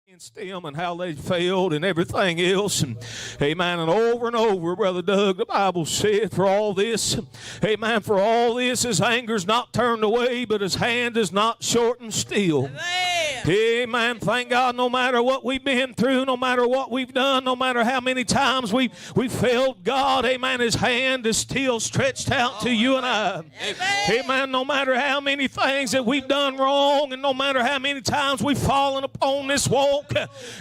against them and how they failed and everything else. And amen. And over, Brother Doug, the Bible said for all this, amen, for all this, his anger's not turned away, but his hand is not shortened still. Amen. Thank God, no matter what we've been through, no matter what we've done, no matter how many times we failed God, amen, his hand is still stretched out to you and I. Amen. No matter how many things that we've done wrong and no matter how many times we've fallen upon this walk,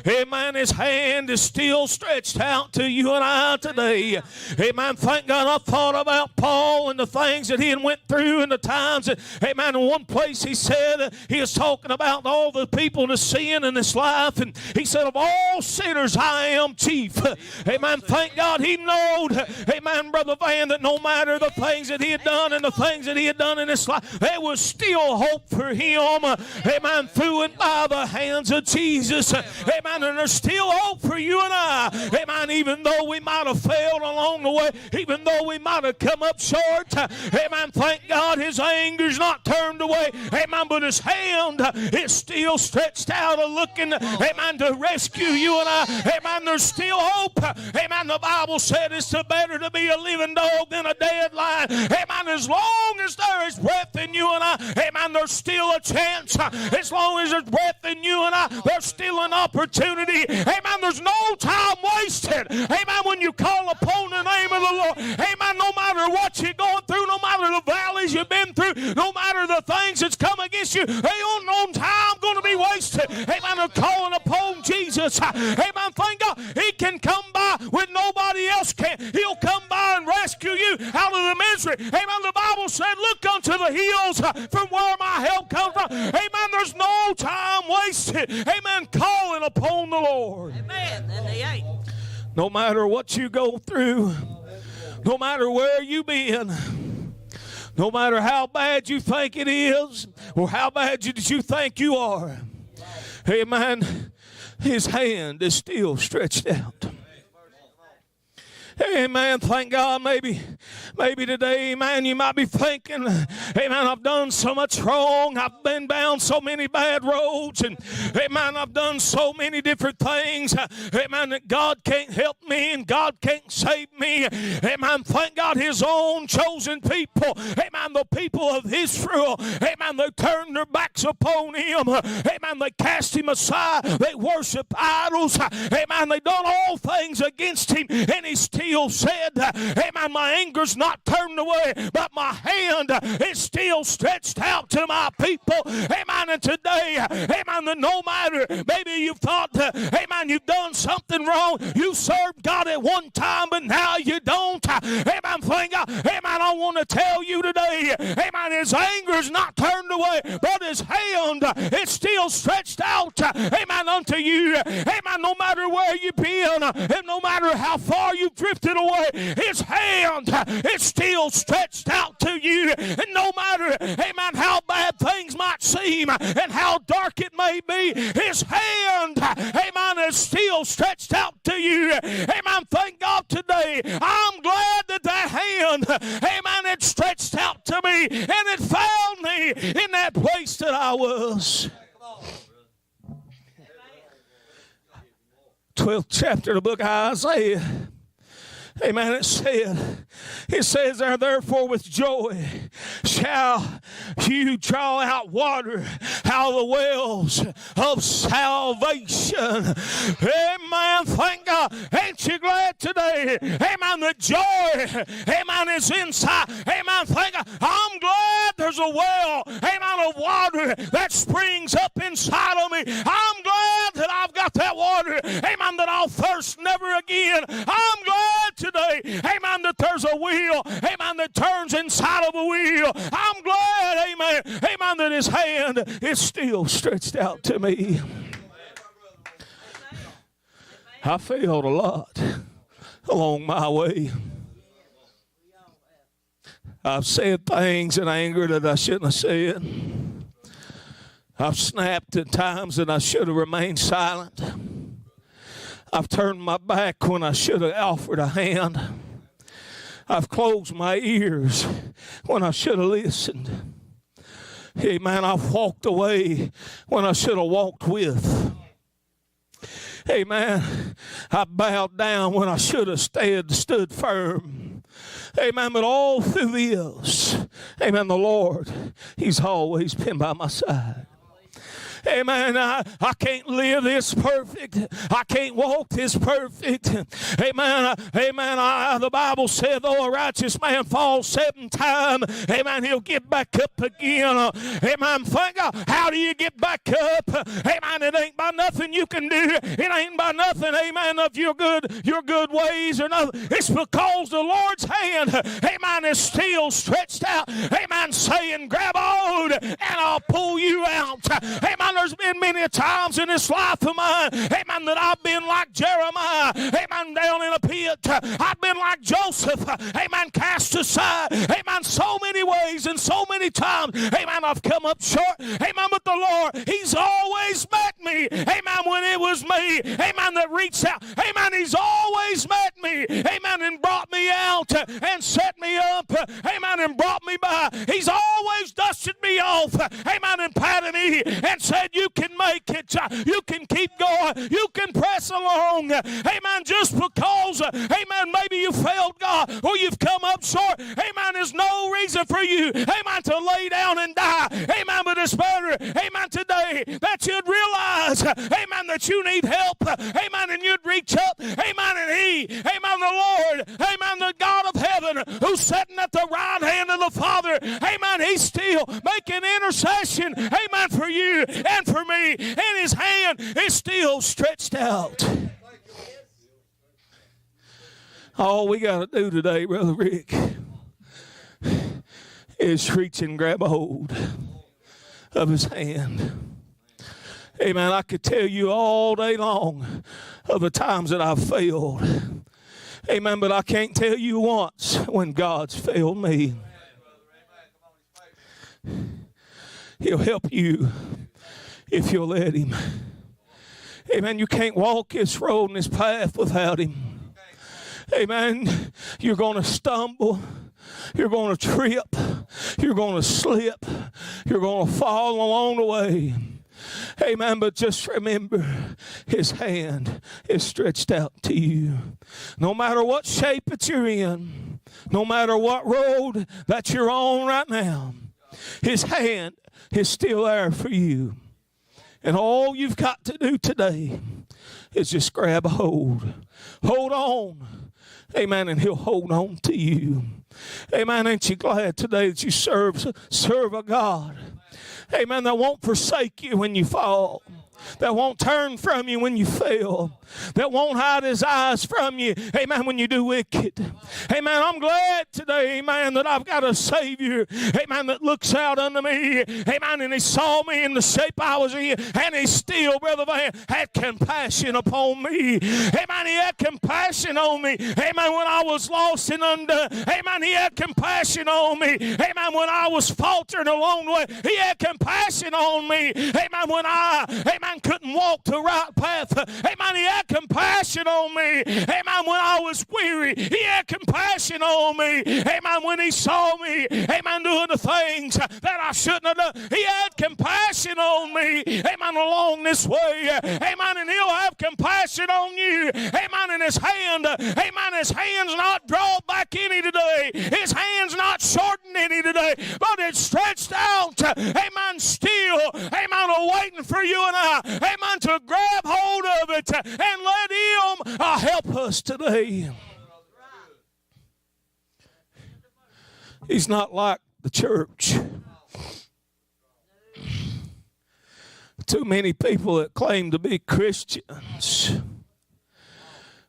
amen, his hand is still stretched out to you and I today. Amen. Thank God. I thought about Paul and the things that he had went through and the times that, amen, in one place he said, he was talking about all the people to sin in this life, and he said, of all sinners I am chief. Amen. Thank God he knowed, amen, Brother Van, that no matter the things that he had done and the things that he had done in this life, there was still hope for him, amen, through and by the hands of Jesus. Amen. And there's still hope for you and I. Amen. Even though we might have failed along the way, even though we might have come up short, amen, thank God his anger's not turned away. Amen. But his hand is still stretched out, looking, amen, to rescue you and I. Amen. There's still hope. Amen. The Bible said it's better to be a living dog than a dead lion. Amen. As long as there is breath in you and I, amen, there's still a chance. As long as there's breath in you and I, there's still an opportunity. Amen. There's no time wasted. Amen. When you call upon the name of the Lord. Amen. No matter what you're going through, no matter the valleys you've been through, no matter the things that's come against you, there ain't no time going to be wasted. Amen. Of calling upon Jesus. Amen. Thank God. He can come by when nobody else can. He'll come by and rescue you out of the misery. Amen. The Bible said, look unto the hills from where my help comes from. Amen. There's no time wasted. Amen. Calling upon the Lord. Amen. And they ain't. No matter what you go through, no matter where you've been, no matter how bad you think it is or how bad you think you are, amen, his hand is still stretched out. Amen. Thank God. Maybe today, amen, you might be thinking, amen, I've done so much wrong. I've been down so many bad roads. And, amen, I've done so many different things. Amen, that God can't help me and God can't save me. Amen. Thank God his own chosen people, amen, the people of Israel, amen, they turned their backs upon him. Amen. They cast him aside. They worship idols. Amen. They done all things against him. And he still said, amen, my anger's not turned away, but my hand is still stretched out to my people. Amen. And today, amen, that no matter, maybe you've thought, amen, you've done something wrong. You served God at one time, but now you don't. Amen. Thank God. Amen. I want to tell you today, amen, his anger's not turned away, but his hand is still stretched out, amen, unto you. Amen. No matter where you've been, and no matter how far you've drifted away, his hand is still stretched out to you. And no matter, amen, how bad things might seem and how dark it may be, his hand, amen, is still stretched out to you. Amen. Thank God today. I'm glad that hand, amen, it stretched out to me and it found me in that place that I was. 12th chapter of the book of Isaiah. Amen. It says there, therefore with joy shall you draw out water out of the wells of salvation. Amen. Thank God. Ain't you glad today? Amen. The joy, amen, is inside. Amen. Thank God. I'm glad there's a well, amen, of water that springs up inside of me. I'm glad that I've got that water. Amen. That I'll thirst never again. I'm glad today, amen, that there's a wheel, amen, that turns inside of a wheel. I'm glad, amen, amen, that his hand is still stretched out to me. I failed a lot along my way. I've said things in anger that I shouldn't have said. I've snapped at times that I should have remained silent. I've turned my back when I should have offered a hand. I've closed my ears when I should have listened. Amen. I've walked away when I should have walked with. Amen. I bowed down when I should have stood firm. Amen. But all through this, amen, the Lord, He's always been by my side. Amen. I can't live this perfect. I can't walk this perfect. Amen. Amen. The Bible said, though a righteous man falls 7 times, amen, he'll get back up again. Amen. Thank God. How do you get back up? Amen. It ain't by nothing you can do. It ain't by nothing, amen, of your good ways or nothing. It's because the Lord's hand, amen, is still stretched out. Amen. Saying, grab hold and I'll pull you out. Amen. There's been many times in this life of mine, amen, that I've been like Jeremiah, amen, down in a pit. I've been like Joseph, amen, cast aside, amen, so many ways and so many times, amen, I've come up short, amen, but the Lord, He's always met me, amen, when it was me, amen, that reached out, amen, He's always met me, amen, and brought me out and set me up, amen, and brought me by. He's always dusted me off, amen, and patted me and said, you can make it. You can keep going. You can press along. Amen. Just because, amen, maybe you failed God or you've come up short. Amen. There's no reason for you, amen, to lay down and die. Amen. But it's better, amen, today that you'd realize, amen, that you need help. Amen. And you'd reach up. Amen. And He, amen, the Lord, amen, the God of heaven who's sitting at the right hand of the Father. Amen. He's still making intercession. Amen. For you and for me, and His hand is still stretched out. All we got to do today, Brother Rick, is reach and grab a hold of His hand. Amen. I could tell you all day long of the times that I've failed. Amen. But I can't tell you once when God's failed me. He'll help you if you'll let Him. Amen. You can't walk this road and this path without Him. Amen. You're going to stumble. You're going to trip. You're going to slip. You're going to fall along the way. Amen. But just remember, His hand is stretched out to you. No matter what shape that you're in, no matter what road that you're on right now, His hand is still there for you. And all you've got to do today is just grab a hold. Hold on. Amen. And He'll hold on to you. Amen. Ain't you glad today that you serve a God, amen, that won't forsake you when you fall, that won't turn from you when you fail, that won't hide His eyes from you, amen, when you do wicked. Amen. I'm glad today, amen, that I've got a Savior, amen, that looks out unto me, amen, and He saw me in the shape I was in, and He still, Brother Van, had compassion upon me. Amen. He had compassion on me, amen, when I was lost and undone. Amen. He had compassion on me, amen, when I was faltering along the way. He had compassion on me, amen, when I, amen, couldn't walk the right path. Amen. He had compassion on me. Amen. When I was weary, He had compassion on me. Amen. When He saw me, amen, doing the things that I shouldn't have done, He had compassion on me. Amen. Along this way. Amen. And He'll have compassion on you. Amen. And His hand, amen, His hand's not drawn back any today. His hand's not shortened any today, but it's stretched out. Amen. Still, amen, waiting for you and I, amen, to grab hold of it and let Him help us today. He's not like the church. Too many people that claim to be Christians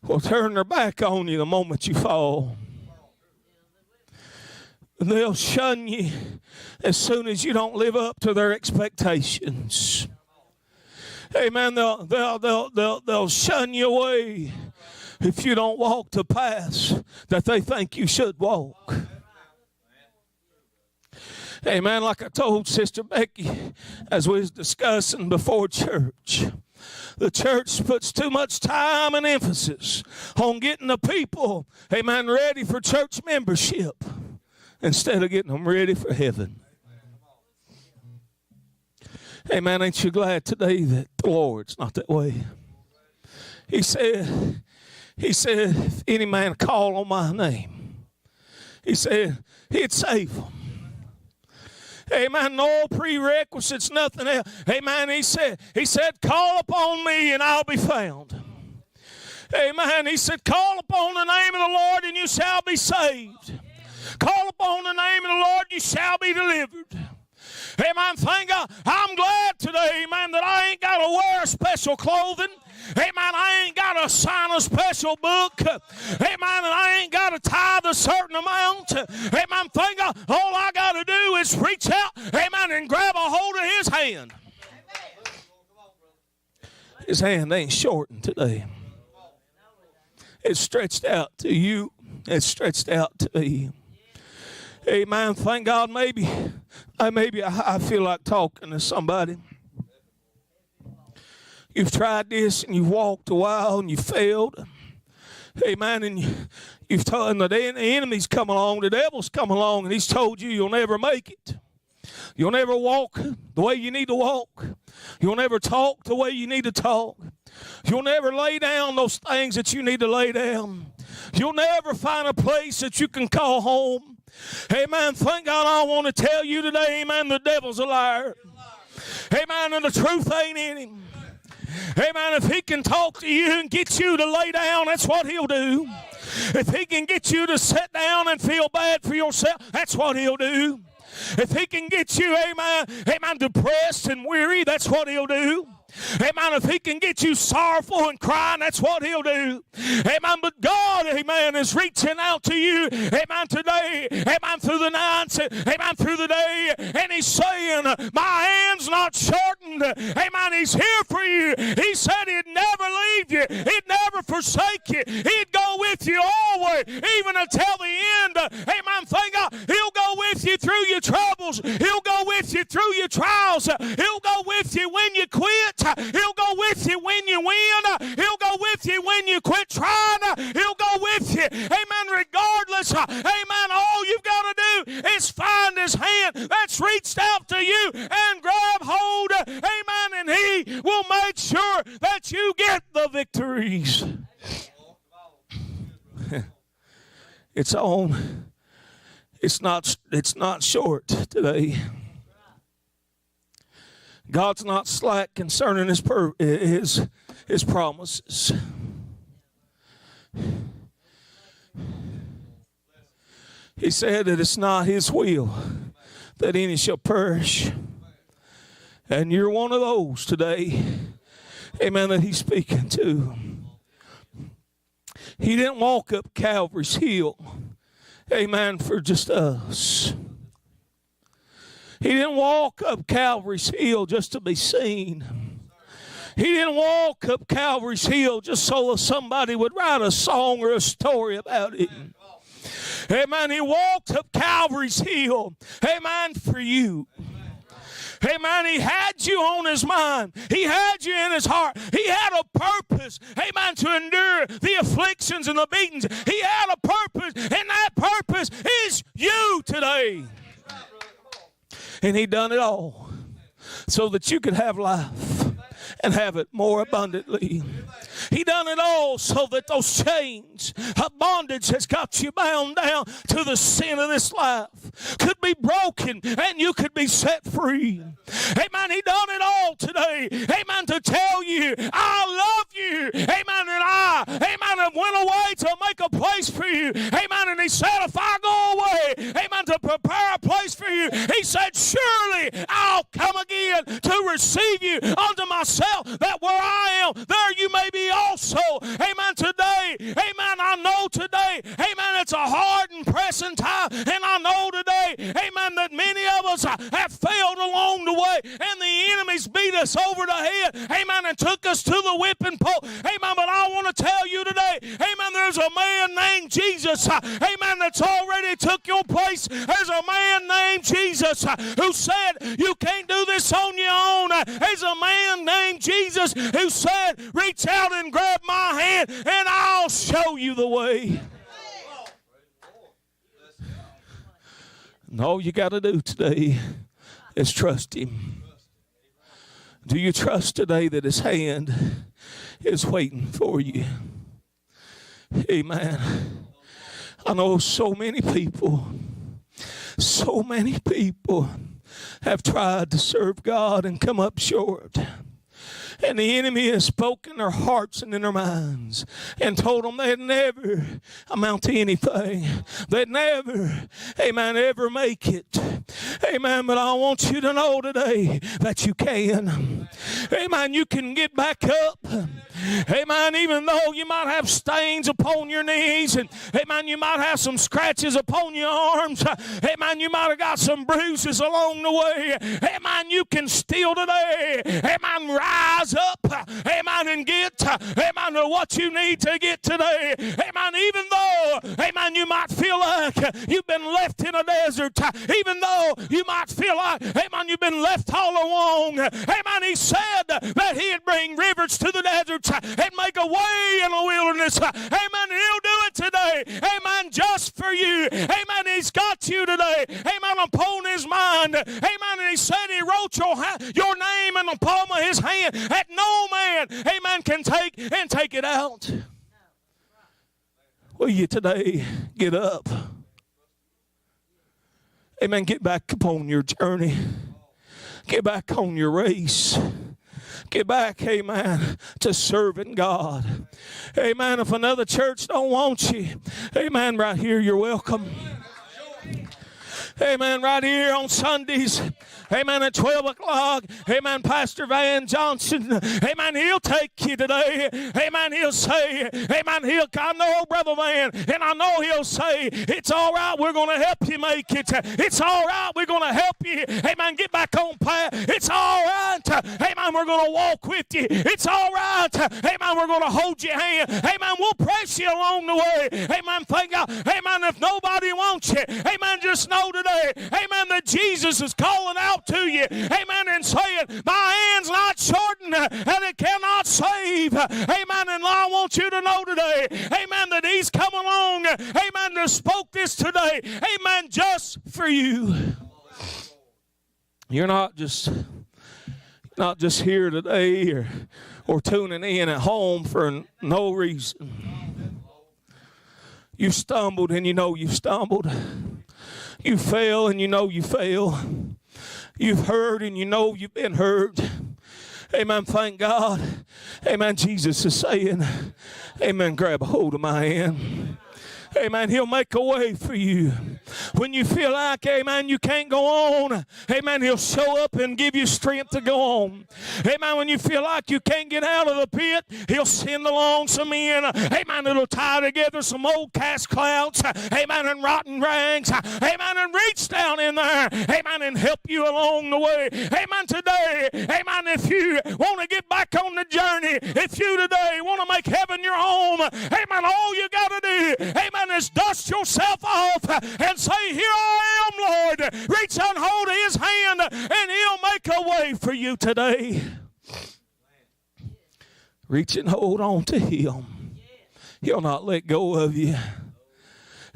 will turn their back on you the moment you fall. And they'll shun you as soon as you don't live up to their expectations. Amen. They'll shun you away if you don't walk the paths that they think you should walk. Amen. Like I told Sister Becky as we was discussing before church, the church puts too much time and emphasis on getting the people, amen, ready for church membership instead of getting them ready for heaven. Amen. Ain't you glad today that the Lord's not that way? He said, if any man call on my name, he said, he'd save them. Amen. No prerequisites, nothing else. Amen. He said, call upon me and I'll be found. Amen. He said, call upon the name of the Lord and you shall be saved. Call upon the name of the Lord, you shall be delivered. Amen. Thank God. I'm glad today, amen, that I ain't got to wear special clothing. Amen. I ain't got to sign a special book. Amen. And I ain't got to tithe a certain amount. Amen. Thank God. All I got to do is reach out, amen, and grab a hold of his hand. His hand ain't shortened today. It's stretched out to you. It's stretched out to me. Amen. Thank God. Maybe I feel like talking to somebody. You've tried this and you've walked a while and you failed. Amen. And you've told, and the enemy's come along, the devil's come along, and he's told you you'll never make it. You'll never walk the way you need to walk. You'll never talk the way you need to talk. You'll never lay down those things that you need to lay down. You'll never find a place that you can call home. Amen. Thank God. I want to tell you today, amen, the devil's a liar. Amen. And the truth ain't in him. Amen. If he can talk to you and get you to lay down, that's what he'll do. If he can get you to sit down and feel bad for yourself, that's what he'll do. If he can get you, amen, depressed and weary, that's what he'll do. Amen. If he can get you sorrowful and crying, that's what he'll do. Amen. But God, amen, is reaching out to you, amen, today, amen, through the nights, amen, through the day, and he's saying, my hand's not shortened. Amen. He's here for you. He said he'd never leave you. He'd never forsake you. He'd go with you always, even until the end. Amen. Thank God. He'll go with you through your troubles. He'll go with you through your trials. He'll go with you when you quit. He'll go with you when you win. He'll go with you when you quit trying. He'll go with you. Amen. Regardless. Amen. All you've got to do is find his hand that's reached out to you and grab hold. Amen. And he will make sure that you get the victories. It's on. It's not short today. God's not slack concerning his promises. He said that it's not his will that any shall perish. And you're one of those today, amen, that he's speaking to. He didn't walk up Calvary's hill, amen, for just us. He didn't walk up Calvary's hill just to be seen. He didn't walk up Calvary's hill just so somebody would write a song or a story about it. Amen. He walked up Calvary's hill, amen, for you. Amen. He had you on his mind. He had you in his heart. He had a purpose, amen, to endure the afflictions and the beatings. He had a purpose, and that purpose is you today. And he done it all so that you could have life and have it more abundantly. He done it all so that those chains of bondage has got you bound down to the sin of this life could be broken and you could be set free. Amen. He done it all today. Amen. To tell you, I love you. Amen. And I, amen, have went away to make a place for you. Amen. And he said, if I go away, amen, to prepare a place for you, he said, surely I'll come again to receive you unto myself, that where I am, there you may be also. Amen. Today, amen, I know today, amen, it's a hard and pressing time, and I know today, amen, that many of us have failed along the way, and the enemies beat us over the head, amen, and took us to the whipping post, amen. But I want to tell you today, amen, there's a man named Jesus, amen, that's already took your place. There's a man named Jesus who said, you can't do this on your own. There's a man named Jesus who said, reach out and grab my hand and I'll show you the way. And all you got to do today is trust him. Do you trust today that His hand is waiting for you? Amen. I know so many people have tried to serve God and come up short. And the enemy has spoken in their hearts and in their minds and told them they'd never amount to anything. They'd never, amen, ever make it. Amen. But I want you to know today that you can. Amen. You can get back up. Amen. Even though you might have stains upon your knees, and amen, you might have some scratches upon your arms. Amen. You might have got some bruises along the way. Amen. You can still today, amen, rise up, amen, and get, amen, to what you need to get today. Amen. Even though, amen, you might feel like you've been left in a desert. Even though you might feel like, amen, you've been left all alone. Amen. He said that He'd bring rivers to the desert and make a way in the wilderness. Amen. He'll do it today. Amen. Just for you. Amen. He's got you today. Amen. Upon His mind. Amen. And He said He wrote your name in the palm of His hand, that no man, amen, can take it out. Will you today get up? Amen. Get back upon your journey. Get back on your race. Get back, amen, to serving God. Amen. If another church don't want you, amen, right here you're welcome. Amen. Right here on Sundays. Amen. At 12 o'clock. Amen. Pastor Van Johnson. Amen. He'll take you today. Amen. He'll say, amen. I know Brother Van, and I know he'll say, it's all right. We're going to help you make it. It's all right. We're going to help you. Amen. Get back on path. It's all right. Amen. We're going to walk with you. It's all right. Amen. We're going to hold your hand. Amen. We'll press you along the way. Amen. Thank God. Amen. If nobody wants you, amen, just know today, amen, that Jesus is calling out to you, amen, and saying, my hand's not shortened and it cannot save. Amen. And I want you to know today, amen, that He's come along, amen, to spoke this today, amen, just for you. You're not just here today or tuning in at home for no reason. You stumbled and you know you stumbled. You fail and you know you fail. You've heard and you know you've been hurt. Amen. Thank God. Amen. Jesus is saying, amen, grab a hold of my hand. Amen. He'll make a way for you. When you feel like, amen, you can't go on, amen, He'll show up and give you strength to go on. Amen. When you feel like you can't get out of the pit, He'll send along some men, amen, it'll tie together some old cast clouds, amen, and rotten rags, amen, and reach down in there, amen, and help you along the way. Amen. Today, amen, if you want to get back on the journey, if you today want to make heaven your home, amen, all you got to do, amen, is dust yourself off and say, here I am, Lord. Reach out and hold His hand and He'll make a way for you today. Reach and hold on to Him. He'll not let go of you.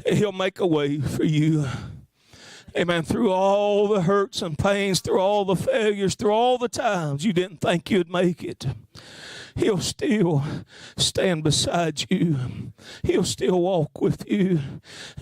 He'll make a way for you. Amen. Through all the hurts and pains, through all the failures, through all the times you didn't think you'd make it, He'll still stand beside you. He'll still walk with you.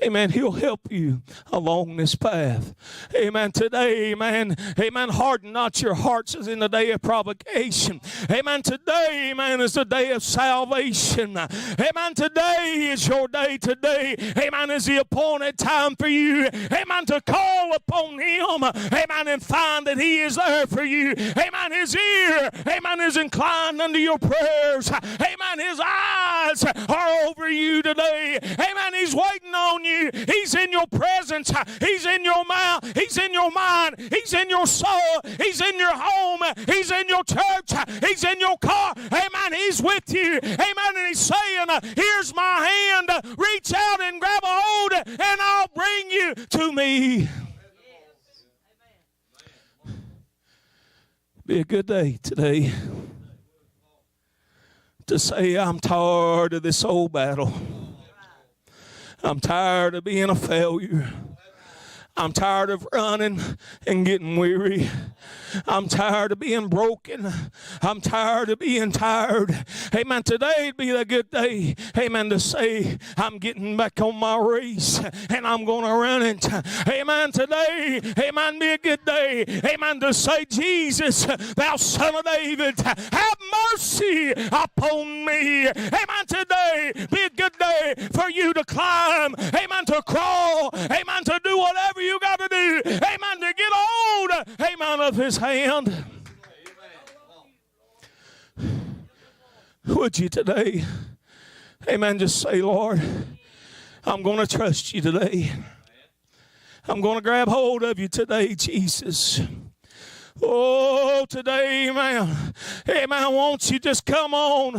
Amen. He'll help you along this path. Amen. Today, amen. Amen. Harden not your hearts as in the day of provocation. Amen. Today, amen, is the day of salvation. Amen. Today is your day. Today, amen, is the appointed time for you. Amen. To call upon Him. Amen. And find that He is there for you. Amen. His ear, amen, is inclined unto your prayers. Amen. His eyes are over you today. Amen. He's waiting on you. He's in your presence. He's in your mouth. He's in your mind. He's in your soul. He's in your home. He's in your church. He's in your car. Amen. He's with you. Amen. And He's saying, here's my hand. Reach out and grab a hold and I'll bring you to me. Be a good day today to say, I'm tired of this old battle. I'm tired of being a failure. I'm tired of running and getting weary. I'm tired of being broken. I'm tired of being tired. Amen. Today'd be a good day, amen, to say, I'm getting back on my race and I'm going to run it. Amen. Today, amen, be a good day, amen, to say, Jesus, thou son of David, have mercy upon me. Amen. Today, be a good day for you to climb, amen, to crawl, amen, to do whatever you got to do, amen, to get hold, amen, of his hand. Would you today, amen, just say, Lord, I'm going to trust you today. I'm going to grab hold of you today, Jesus. Oh, today, amen. Amen. Won't you just come on?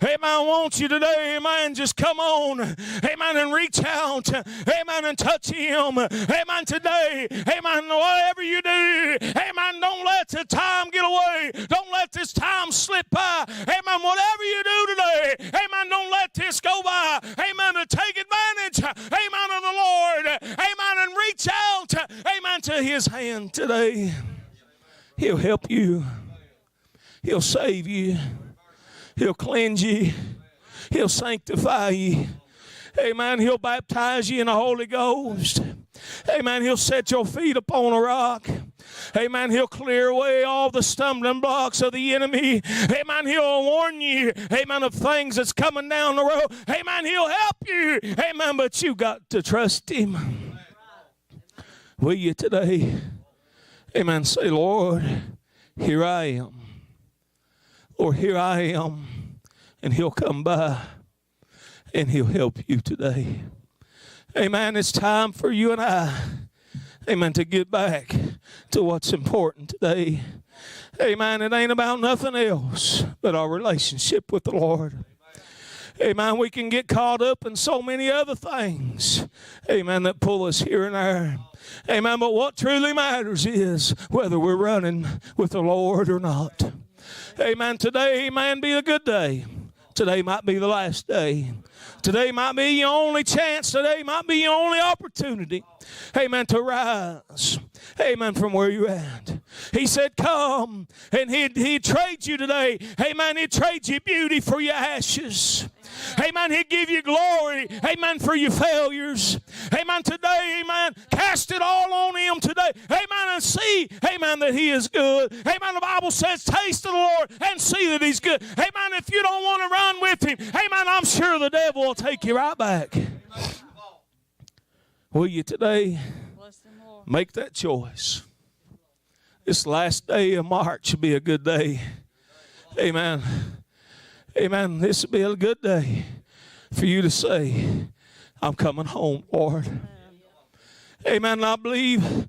Amen. Won't you today, amen, just come on. Amen. And reach out. Amen. And touch him. Amen. Today, amen. Whatever you do, amen. Don't let the time get away. Don't let this time slip by. Amen. Whatever you do today, amen. Don't let this go by. Amen. To take advantage, amen, of the Lord. Amen. And reach out, amen, to his hand today. He'll help you. He'll save you. He'll cleanse you. He'll sanctify you. Amen. He'll baptize you in the Holy Ghost. Amen. He'll set your feet upon a rock. Amen. He'll clear away all the stumbling blocks of the enemy. Amen. He'll warn you, amen, of things that's coming down the road. Amen. He'll help you. Amen. But you got to trust him. Will you today? Amen. Say, Lord, here I am. Lord, here I am. And he'll come by and he'll help you today. Amen. It's time for you and I, amen, to get back to what's important today. Amen. It ain't about nothing else but our relationship with the Lord. Amen. We can get caught up in so many other things, amen, that pull us here and there. Amen. But what truly matters is whether we're running with the Lord or not. Amen. Today, amen, be a good day. Today might be the last day. Today might be your only chance. Today might be your only opportunity, amen, to rise, amen, from where you're at. He said, come, and he'd trade you today. Amen. He'd trade you beauty for your ashes. Amen. He'd give you glory. Amen. For your failures. Amen. Today, amen. Cast it all on him today. Amen. And see, amen, that he is good. Amen. The Bible says, taste of the Lord and see that he's good. Amen. If you don't want to run with him, amen, I'm sure the devil will take you right back. Will you today make that choice? This last day of March will be a good day. Amen. Amen. This will be a good day for you to say, I'm coming home, Lord. Amen. I believe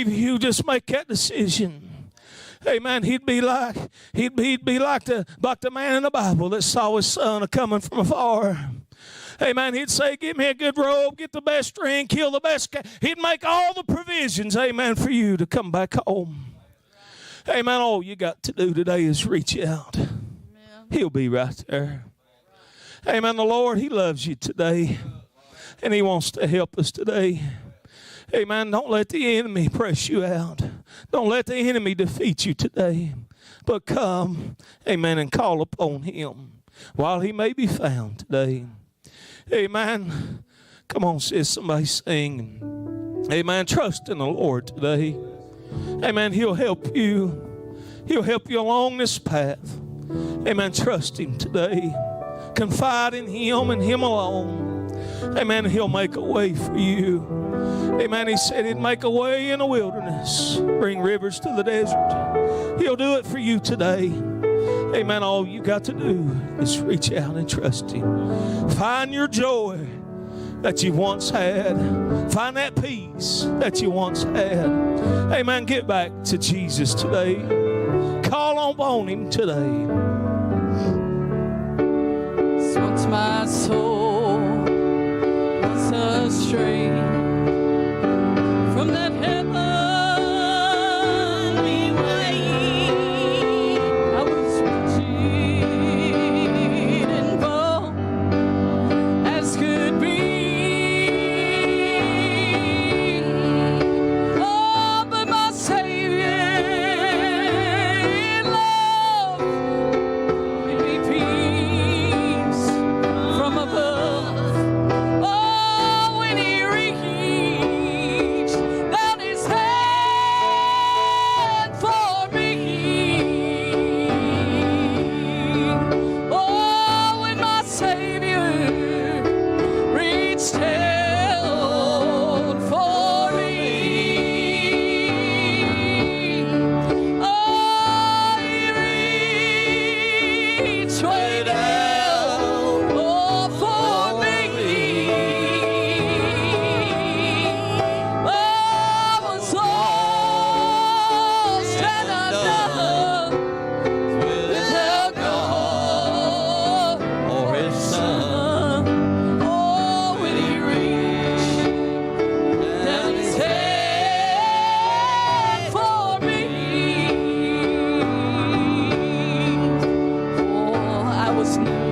you just make that decision. Amen. He'd be like the man in the Bible that saw his son coming from afar. Amen. He'd say, give me a good robe, get the best drink, kill the best cat. He'd make all the provisions, amen, for you to come back home. Amen. All you got to do today is reach out. He'll be right there. Amen. The Lord, he loves you today. And he wants to help us today. Amen. Don't let the enemy press you out. Don't let the enemy defeat you today. But come, amen, and call upon him while he may be found today. Amen. Come on, sis, somebody sing. Amen. Trust in the Lord today. Amen. He'll help you. He'll help you along this path. Amen. Trust him today. Confide in him and him alone. Amen. He'll make a way for you. Amen. He said he'd make a way in the wilderness, bring rivers to the desert. He'll do it for you today. Amen. All you got to do is reach out and trust him. Find your joy that you once had. Find that peace that you once had. Amen. Get back to Jesus today. Call on him today. Once my soul was astray from that heavenly way, I was wretched and poor as could be. was new.